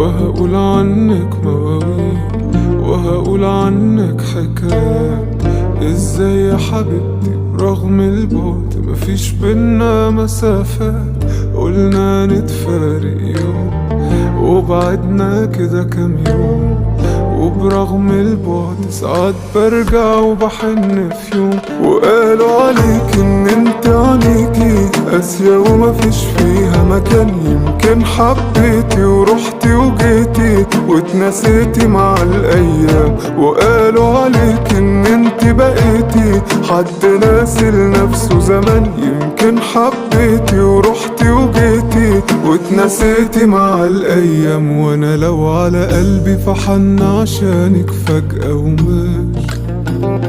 وهقول عنك مواويل، وهقول عنك حكايات. ازاي يا حبيبتي رغم البعد مفيش بينا مسافات؟ قلنا نتفارق يوم وبعدنا كده كام يوم، وبرغم البعد ساعات برجع وبحن في يوم. وقالوا عليك ان انت عليكي قاسية ومفيش فيها مكان، يمكن حبيتي ورحتي وجيتي واتنسيتي مع الايام. وقالوا عليك ان انت بقيتي حد ناسي لنفسه زمان، يمكن حبيتي ورحتي وجيتي واتنسيتي مع الايام. وانا لو على قلبي فحن عشانك فجأة ومات.